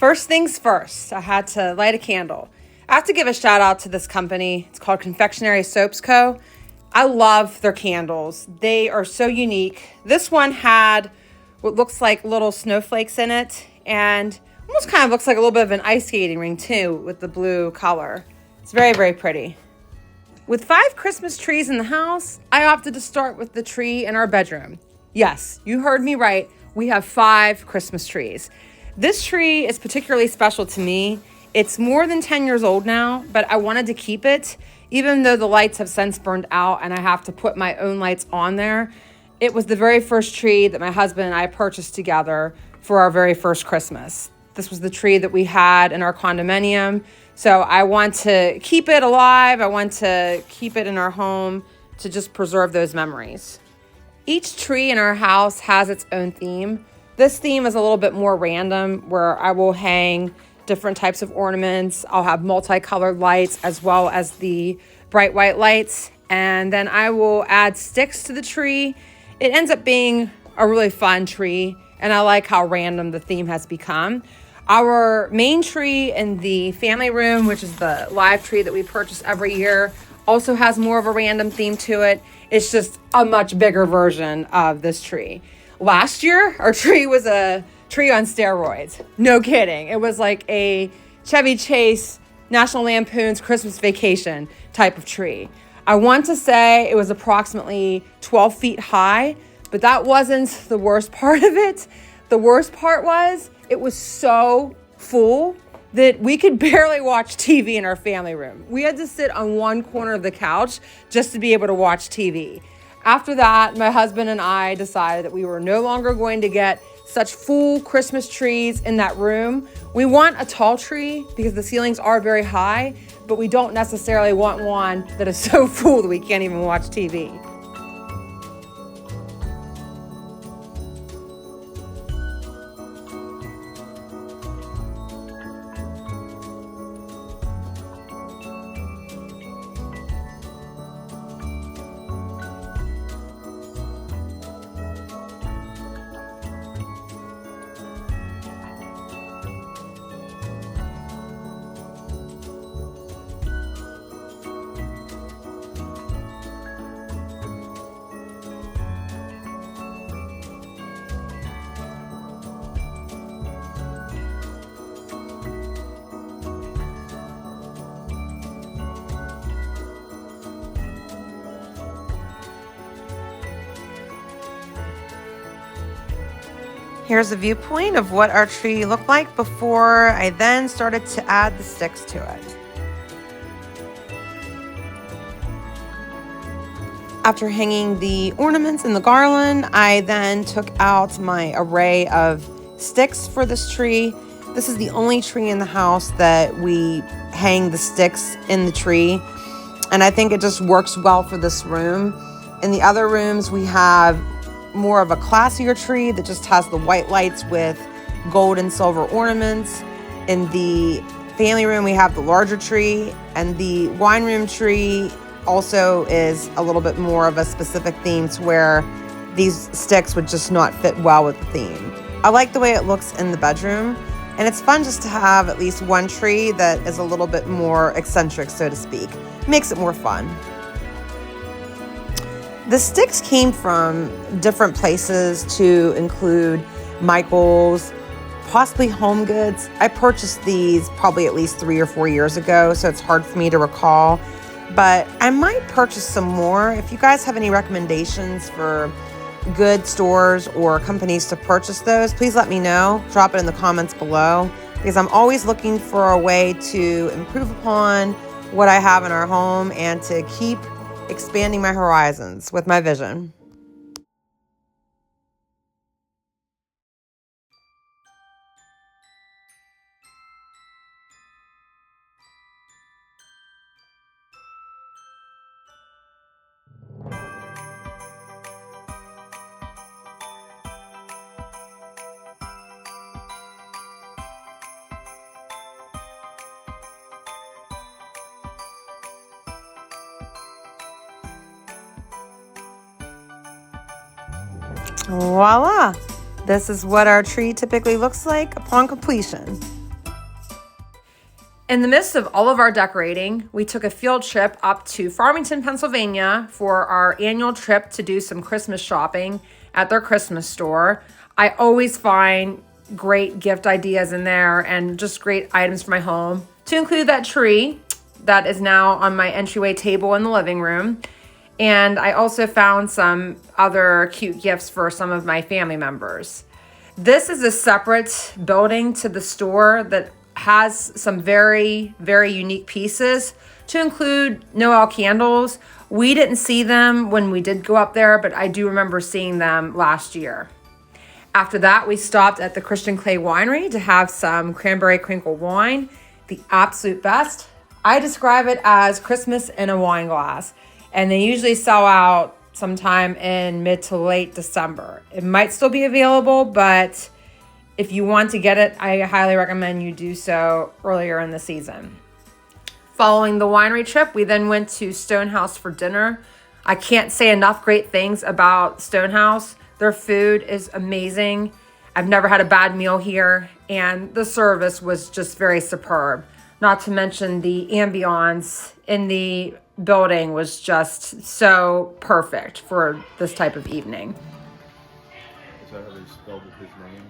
First things first, I had to light a candle. I have to give a shout out to this company. It's called Confectionery Soaps Co. I love their candles. They are so unique. This one had what looks like little snowflakes in it, and almost kind of looks like a little bit of an ice skating ring too with the blue color. It's very, very pretty. With 5 Christmas trees in the house, I opted to start with the tree in our bedroom. Yes, you heard me right. We have 5 Christmas trees. This tree is particularly special to me. It's more than 10 years old now, but I wanted to keep it, even though the lights have since burned out and I have to put my own lights on there. It was the very first tree that my husband and I purchased together for our very first Christmas. This was the tree that we had in our condominium. So I want to keep it alive. I want to keep it in our home to just preserve those memories. Each tree in our house has its own theme. This theme is a little bit more random, where I will hang different types of ornaments. I'll have multicolored lights as well as the bright white lights. And then I will add sticks to the tree. It ends up being a really fun tree, and I like how random the theme has become. Our main tree in the family room, which is the live tree that we purchase every year, also has more of a random theme to it. It's just a much bigger version of this tree. Last year, our tree was a tree on steroids. No kidding. It was like a Chevy Chase, National Lampoon's Christmas Vacation type of tree. I want to say it was approximately 12 feet high, but that wasn't the worst part of it. The worst part was it was so full that we could barely watch TV in our family room. We had to sit on one corner of the couch just to be able to watch TV. After that, my husband and I decided that we were no longer going to get such full Christmas trees in that room. We want a tall tree because the ceilings are very high, but we don't necessarily want one that is so full that we can't even watch TV. Here's a viewpoint of what our tree looked like before I then started to add the sticks to it. After hanging the ornaments and the garland, I then took out my array of sticks for this tree. This is the only tree in the house that we hang the sticks in the tree, and I think it just works well for this room. In the other rooms, we have more of a classier tree that just has the white lights with gold and silver ornaments. In the family room, we have the larger tree, and the wine room tree also is a little bit more of a specific theme to where these sticks would just not fit well with the theme. I like the way it looks in the bedroom, and it's fun just to have at least one tree that is a little bit more eccentric, so to speak. Makes it more fun. The sticks came from different places, to include Michael's, possibly Home Goods. I purchased these probably at least 3 or 4 years ago, so it's hard for me to recall. But I might purchase some more. If you guys have any recommendations for good stores or companies to purchase those, please let me know. Drop it in the comments below, because I'm always looking for a way to improve upon what I have in our home and to keep expanding my horizons with my vision. Voila! This is what our tree typically looks like upon completion. In the midst of all of our decorating, we took a field trip up to Farmington, Pennsylvania for our annual trip to do some Christmas shopping at their Christmas store. I always find great gift ideas in there and just great items for my home, to include that tree that is now on my entryway table in the living room. And I also found some other cute gifts for some of my family members. This is a separate building to the store that has some very, very unique pieces, to include Noel candles. We didn't see them when we did go up there, but I do remember seeing them last year. After that, we stopped at the Christian Clay Winery to have some cranberry crinkle wine, the absolute best. I describe it as Christmas in a wine glass, and they usually sell out sometime in mid to late December. It might still be available, but if you want to get it, I highly recommend you do so earlier in the season. Following the winery trip, we then went to Stonehouse for dinner. I can't say enough great things about Stonehouse. Their food is amazing. I've never had a bad meal here, and the service was just very superb. Not to mention the ambiance in the building was just so perfect for this type of evening. Is that how they spelled his name?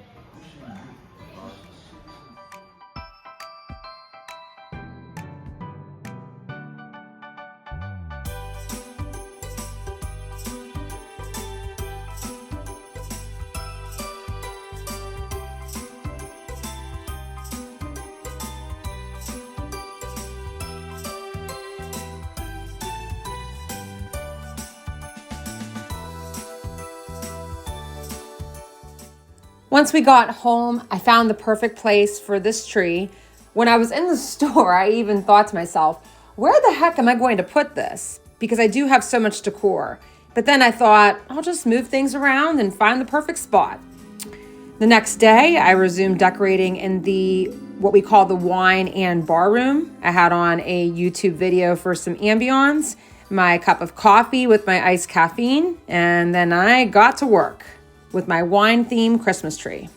Once we got home, I found the perfect place for this tree. When I was in the store, I even thought to myself, where the heck am I going to put this? Because I do have so much decor. But then I thought, I'll just move things around and find the perfect spot. The next day, I resumed decorating in what we call the wine and bar room. I had on a YouTube video for some ambience, my cup of coffee with my iced caffeine, and then I got to work with my wine-themed Christmas tree.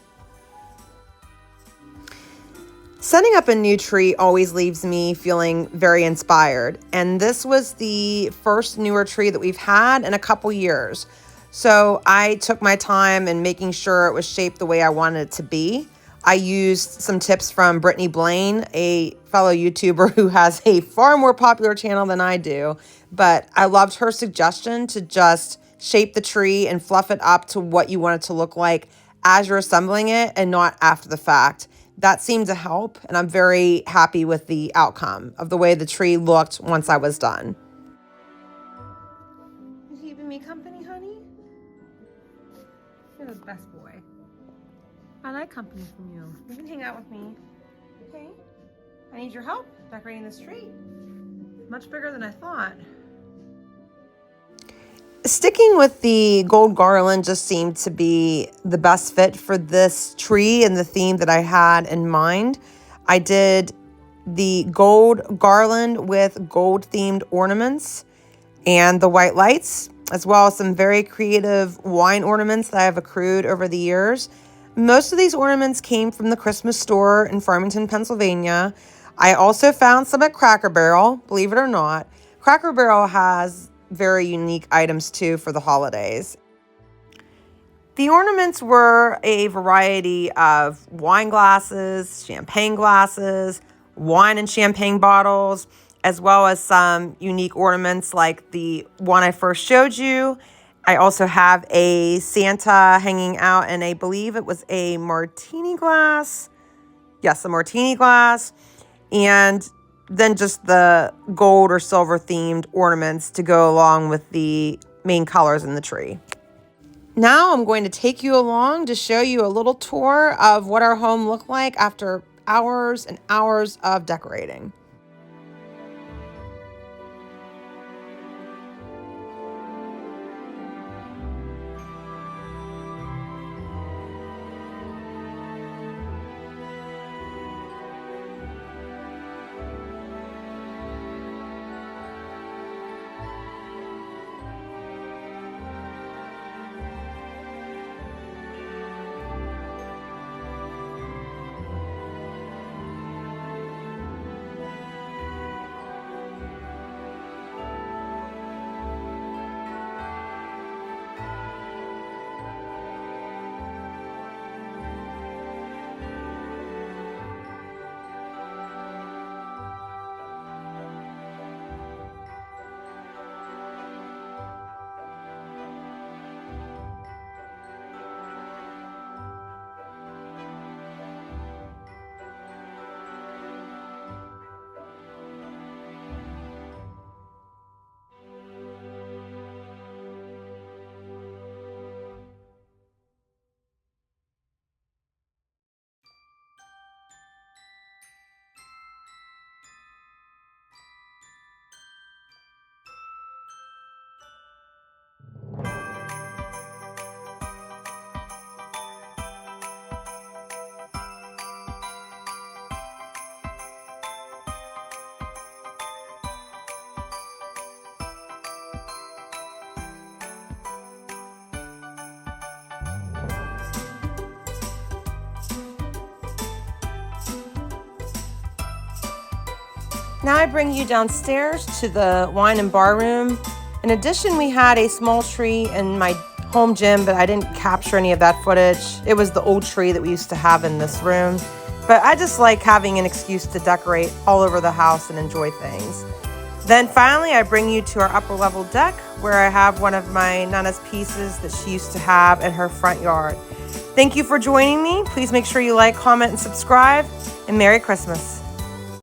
Setting up a new tree always leaves me feeling very inspired, and this was the first newer tree that we've had in a couple years. So I took my time in making sure it was shaped the way I wanted it to be. I used some tips from Brittany Blaine, a fellow YouTuber who has a far more popular channel than I do, but I loved her suggestion to just shape the tree and fluff it up to what you want it to look like as you're assembling it and not after the fact. That seemed to help, and I'm very happy with the outcome of the way the tree looked once I was done. You keeping me company, honey? You're the best boy. I like company from you. You can hang out with me. Okay? I need your help decorating this tree. Much bigger than I thought. Sticking with the gold garland just seemed to be the best fit for this tree and the theme that I had in mind. I did the gold garland with gold-themed ornaments and the white lights, as well as some very creative wine ornaments that I have accrued over the years. Most of these ornaments came from the Christmas store in Farmington, Pennsylvania. I also found some at Cracker Barrel, believe it or not. Cracker Barrel has very unique items too for the holidays. The ornaments were a variety of wine glasses, champagne glasses, wine and champagne bottles, as well as some unique ornaments like the one I first showed you. I also have a Santa hanging out, and I believe it was a martini glass. Yes, a martini glass. And then just the gold or silver themed ornaments to go along with the main colors in the tree. Now I'm going to take you along to show you a little tour of what our home looked like after hours and hours of decorating. Now I bring you downstairs to the wine and bar room. In addition, we had a small tree in my home gym, but I didn't capture any of that footage. It was the old tree that we used to have in this room. But I just like having an excuse to decorate all over the house and enjoy things. Then finally, I bring you to our upper level deck where I have one of my Nana's pieces that she used to have in her front yard. Thank you for joining me. Please make sure you like, comment, and subscribe, and Merry Christmas.